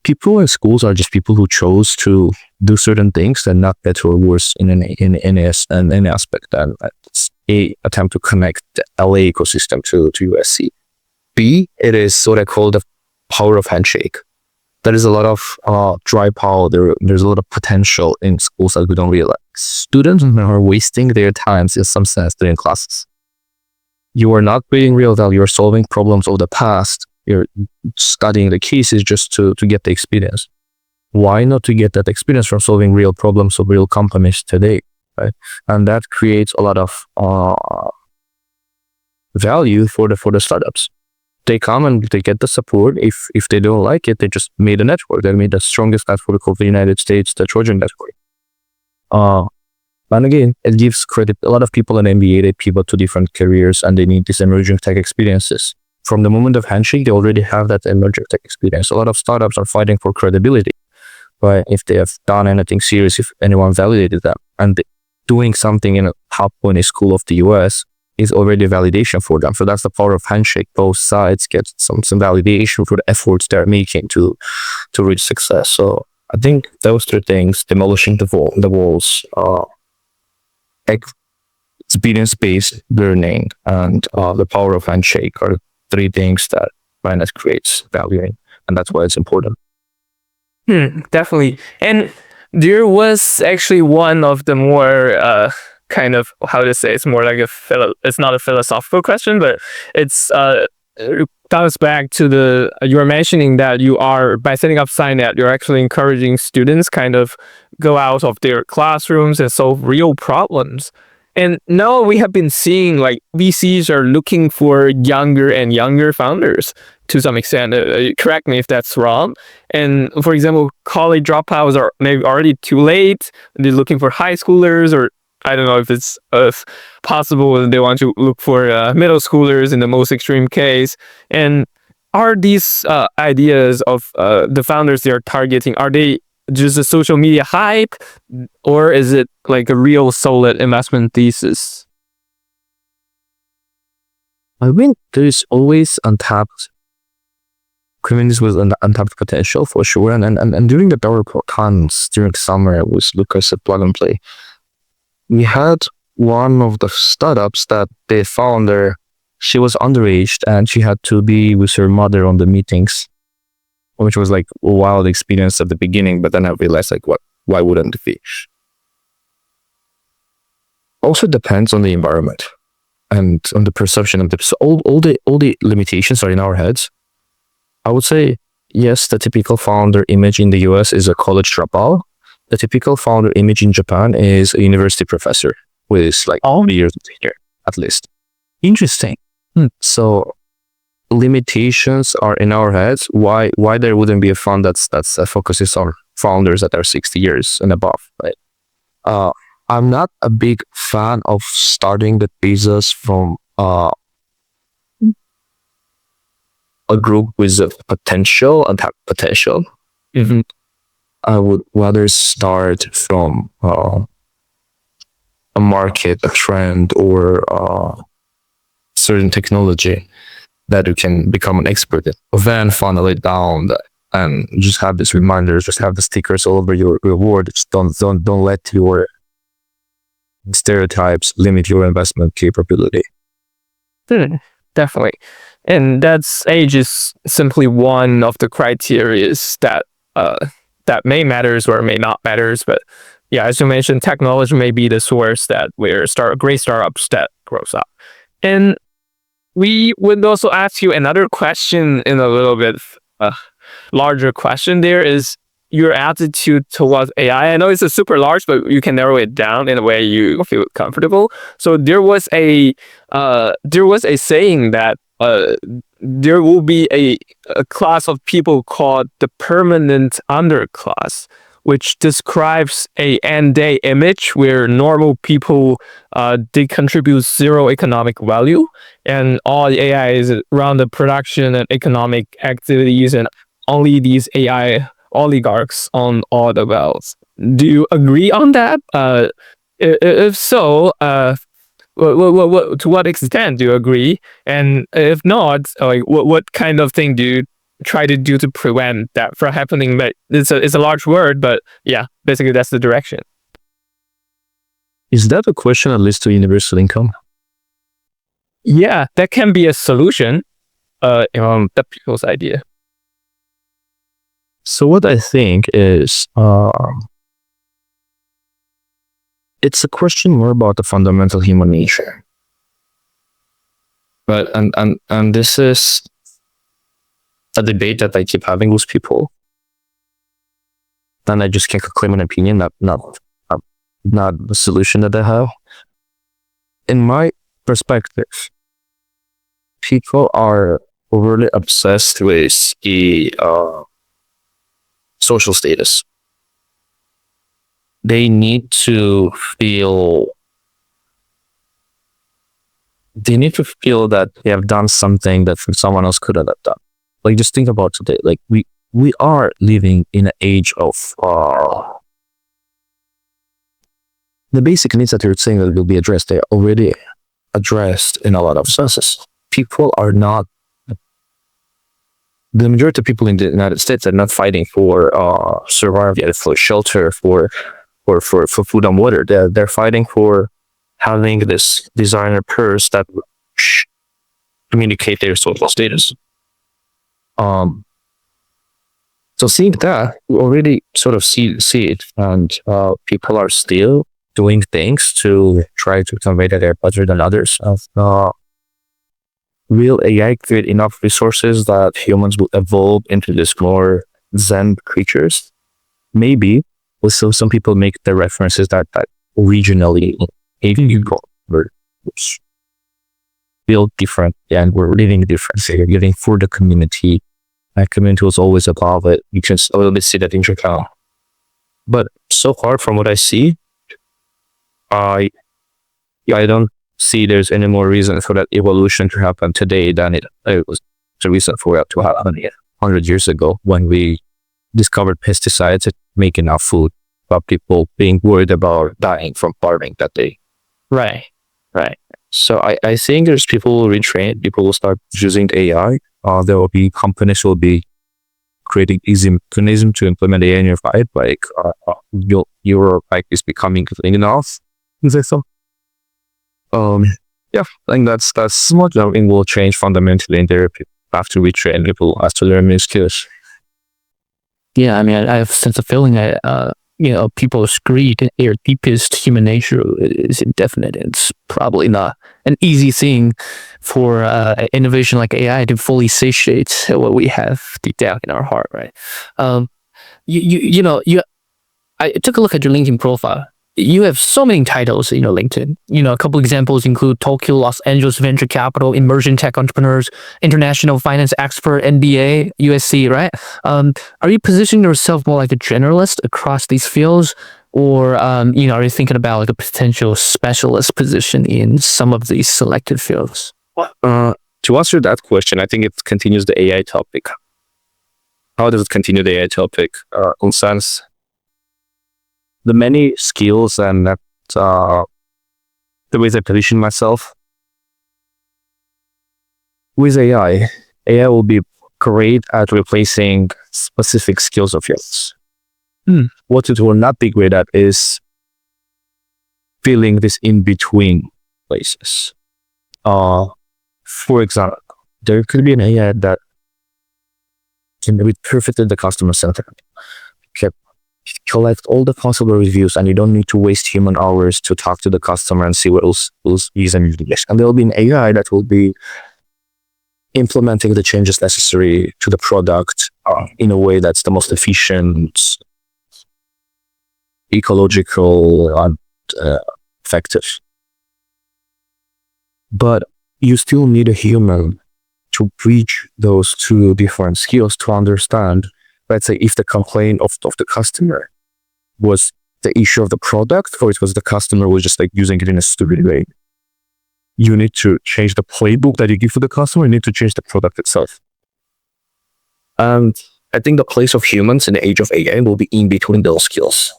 People in schools are just people who chose to do certain things and not better or worse in any aspect. And it's A, attempt to connect the LA ecosystem to USC. B, it is what I call the power of handshake. There is a lot of dry power. There's a lot of potential in schools that we don't realize. Students are wasting their times in some sense during classes. You are not creating real value. You're solving problems of the past. You're studying the cases just to get the experience. Why not to get that experience from solving real problems of real companies today, right? And that creates a lot of value for the startups. They come and they get the support. If they don't like it, they just made a network. They made the strongest network of the United States, the Trojan network. And again, it gives credit. A lot of people in MBA, they pivot to different careers and they need these emerging tech experiences. From the moment of handshake, they already have that emerging tech experience. A lot of startups are fighting for credibility, right? If they have done anything serious, if anyone validated them, and doing something in a top 20 school of the US is already validation for them. So that's the power of handshake. Both sides get some validation for the efforts they're making to reach success. So I think those three things, demolishing the walls, experience-based learning, and the power of handshake are three things that finance creates value in, and that's why it's important. Definitely. And there was actually one of the more kind of, how to say, it's more like it's not a philosophical question, but it's it goes back to you were mentioning that you are, by setting up CyNet, you're actually encouraging students kind of go out of their classrooms and solve real problems. And now we have been seeing like VCs are looking for younger and younger founders to some extent. Correct me if that's wrong. And for example, college dropouts are maybe already too late. They're looking for high schoolers, or I don't know if it's possible they want to look for middle schoolers in the most extreme case. And are these ideas of the founders they are targeting, are they just a social media hype, or is it like a real solid investment thesis? I think there's always untapped communities with untapped potential for sure. And during the DevCons during summer with Lucas at Plug and Play, we had one of the startups that the founder she was underage and she had to be with her mother on the meetings, which was like a wild experience at the beginning. But then I realized like, why wouldn't it be? Also depends on the environment and on the perception of the, so all the limitations are in our heads. I would say, yes, the typical founder image in the US is a college dropout. The typical founder image in Japan is a university professor with like 3 years of tenure, at least. Interesting. So limitations are in our heads. Why there wouldn't be a fund that focuses on founders that are 60 years and above, right? I'm not a big fan of starting the thesis from a group with a potential and have potential. Mm-hmm. I would rather start from a market, a trend, or certain technology that you can become an expert in. Then funnel it down and just have these reminders, just have the stickers all over your reward. Just don't let your stereotypes limit your investment capability. Definitely. And that's age is simply one of the criteria that may matters or may not matters. But yeah, as you mentioned, technology may be the source that where great startups that grows up. And we would also ask you another question in a little bit larger question. There is your attitude towards AI. I know it's a super large, but you can narrow it down in a way you feel comfortable. So there was a saying that there will be a class of people called the permanent underclass, which describes a end-day image where normal people they contribute zero economic value, and all the AI is around the production and economic activities, and only these AI oligarchs on all the wealth. Do you agree on that? If so, to what extent do you agree? And if not, like what kind of thing do you try to do to prevent that from happening? But it's a large word, but yeah, basically that's the direction. Is that a question that leads to universal income? Yeah, that can be a solution. The people's idea. So what I think is, it's a question more about the fundamental human nature. But and this is a debate that I keep having with people, and I just can't claim an opinion, not the solution that I have. In my perspective, people are overly obsessed with the social status. They need to feel that they have done something that someone else couldn't have done. Like, just think about today. Like, we are living in an age of the basic needs that you're saying that will be addressed. They are already addressed in a lot of senses. People are not. The majority of people in the United States are not fighting for survival, for shelter, for food and water. They're fighting for having this designer purse that would communicate their social status. So seeing that, we already sort of see it, and people are still doing things to try to convey that they're better than others. Will AI create enough resources that humans will evolve into this more Zen creatures? Maybe. Also, some people make the references that originally people were built different and we're living different. So you're living for the community. That community was always above it. You can a little bit see that in Japan. But so far from what I see, I don't see there's any more reason for that evolution to happen today than it was the reason for it to happen 100 years ago when we discovered pesticides that make enough food, about people being worried about dying from farming that day. Right. So I think there's people will retrain, people will start using AI. There will be companies who will be creating easy mechanism to implement AI in your life, like your bike is becoming clean enough. Is that so? yeah, I think that's what it will change fundamentally in therapy after we train people as to learn new skills. Yeah, I mean, I have a sense of feeling that, people's greed and their deepest human nature is indefinite. It's probably not an easy thing for innovation like AI to fully satiate what we have deep down in our heart, right? I took a look at your LinkedIn profile. You have so many titles in your LinkedIn. A couple examples include Tokyo, Los Angeles venture capital, emerging tech entrepreneurs, international finance expert, MBA, USC, right? Are you positioning yourself more like a generalist across these fields, or are you thinking about like a potential specialist position in some of these selected fields? To answer that question, I think it continues the AI topic. How does it continue the AI topic? In sense, the many skills and that the ways I position myself with AI will be great at replacing specific skills of yours. What it will not be great at is filling this in between places. For example, there could be an AI that can be perfect at the customer center. Collect all the possible reviews, and you don't need to waste human hours to talk to the customer and see what else is in English. And there will be an AI that will be implementing the changes necessary to the product in a way that's the most efficient, ecological, and effective. But you still need a human to bridge those two different skills to understand. Let's say if the complaint of the customer was the issue of the product, or it was the customer was just like using it in a stupid way. You need to change the playbook that you give to the customer. You need to change the product itself. And I think the place of humans in the age of AI will be in between those skills.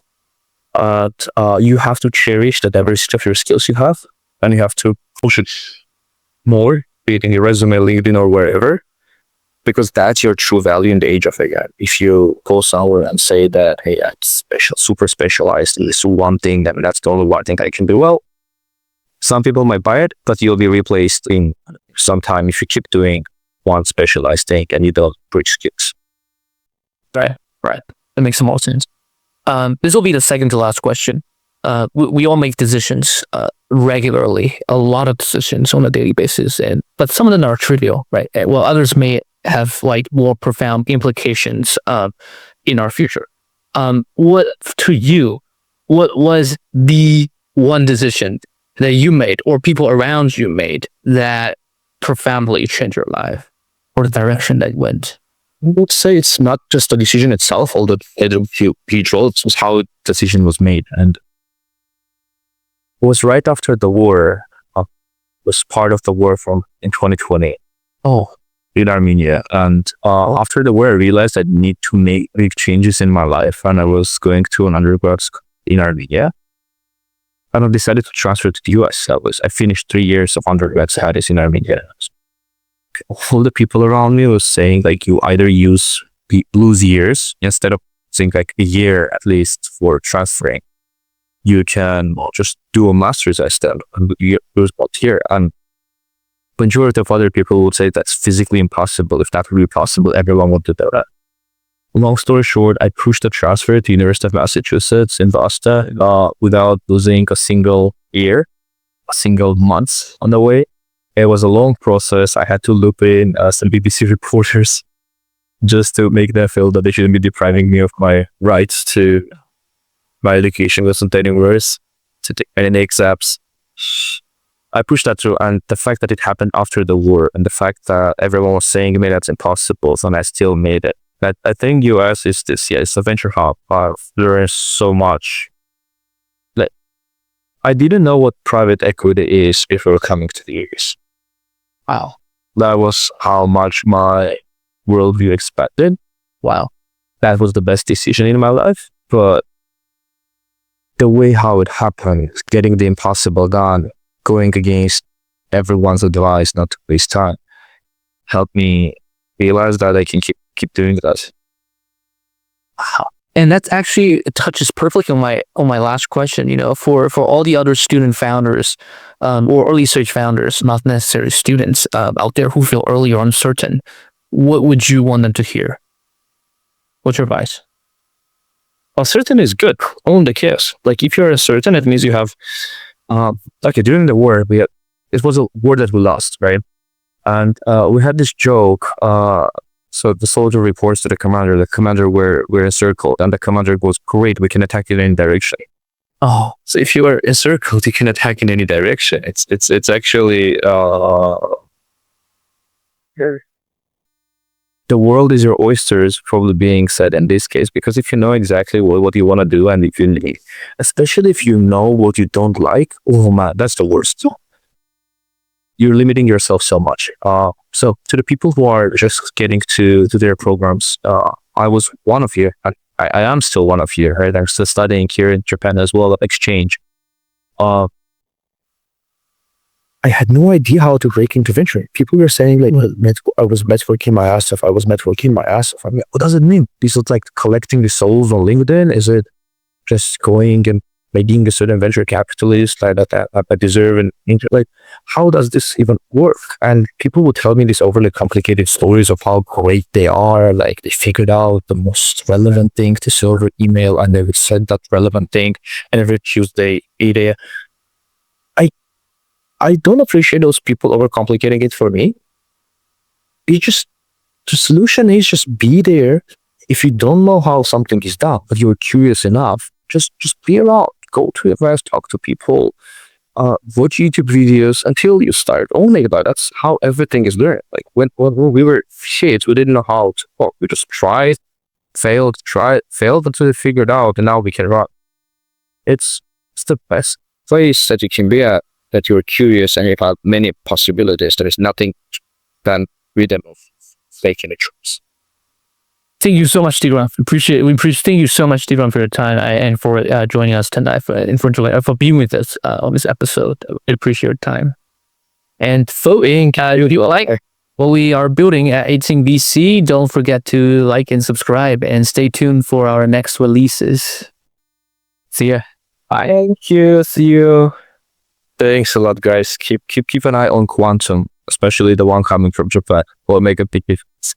You have to cherish the diversity of your skills you have, and you have to push it more, be it in your resume, LinkedIn, or wherever. Because that's your true value in the age of AI. If you go somewhere and say that, hey, I'm super specialized in this one thing, then that's the only one thing I can do well. Some people might buy it, but you'll be replaced in some time if you keep doing one specialized thing and you don't bridge skills. Right. That makes some more sense. This will be the second to last question. We all make decisions regularly, a lot of decisions on a daily basis, but some of them are trivial, right? Well, others may have like more profound implications in our future. What was the one decision that you made or people around you made that profoundly changed your life or the direction that went? I would say it's not just the decision itself, although it had a huge role. It's how the decision was made. And it was right after the war, was part of the war in 2020. In Armenia. And after the war, I realized I need to make changes in my life. And I was going to an undergrad in Armenia. And I decided to transfer to the US. I finished 3 years of undergrad studies in Armenia. All the people around me was saying, like, you either lose years instead of saying like a year at least for transferring. You can just do a master's instead and lose about here. And majority of other people would say that's physically impossible. If that would be possible, everyone would do that. Long story short, I pushed the transfer to University of Massachusetts in Boston without losing a single month on the way. It was a long process. I had to loop in some BBC reporters just to make them feel that they shouldn't be depriving me of my rights to my education. Wasn't any worse to take any exams. I pushed that through, and the fact that it happened after the war and the fact that everyone was saying to me that's impossible, and I still made it. I think US is it's a venture hub. I've learned so much. I didn't know what private equity is before coming to the US. Wow. That was how much my worldview expected. Wow. That was the best decision in my life. But the way how it happened, getting the impossible done, going against everyone's advice not to waste time, helped me realize that I can keep doing that. And that's actually it touches perfectly on my last question. For all the other student founders, or early stage founders, not necessarily students, out there who feel early or uncertain, what would you want them to hear? What's your advice? Uncertain is good. Own the chaos. Like if you're uncertain, it means you have. Okay, during the war, it was a war that we lost, right? And we had this joke. So the soldier reports to the commander. The commander, we're encircled, and the commander goes, "Great, we can attack in any direction." Oh, so if you are encircled, you can attack in any direction. It's actually the world is your oyster is probably being said in this case, because if you know exactly what you want to do, and if you need, especially if you know what you don't like, oh man, that's the worst. You're limiting yourself so much. So to the people who are just getting to their programs, I was one of you. I am still one of you, right? I'm still studying here in Japan as well, exchange. I had no idea how to break into venture. People were saying like, well, I was networking my ass off. I mean, what does it mean? Is it like collecting the souls on LinkedIn? Is it just going and being a certain venture capitalist like that I deserve an like, how does this even work? And people would tell me these overly complicated stories of how great they are. Like they figured out the most relevant thing to server email, and they would send that relevant thing, and every Tuesday, 8 a.m. I don't appreciate those people overcomplicating it for me. The solution is just be there. If you don't know how something is done, but you're curious enough, just be around. Go to events, talk to people, watch YouTube videos until you start owning that. That's how everything is learned. Like when we were kids, we didn't know how to talk. We just tried, failed until we figured out, and now we can run. It's the best place that you can be at, that you're curious and you have many possibilities. There is nothing than freedom of making a choice. Thank you so much, Tigran. Thank you so much, Tigran, for your time and for joining us tonight, for being with us on this episode. I appreciate your time. And voting, if you like what we are building at 18 VC, don't forget to like and subscribe, and stay tuned for our next releases. See ya. Bye. Thank you. See you. Thanks a lot, guys. Keep an eye on Quantum, especially the one coming from Japan. Will make a big difference.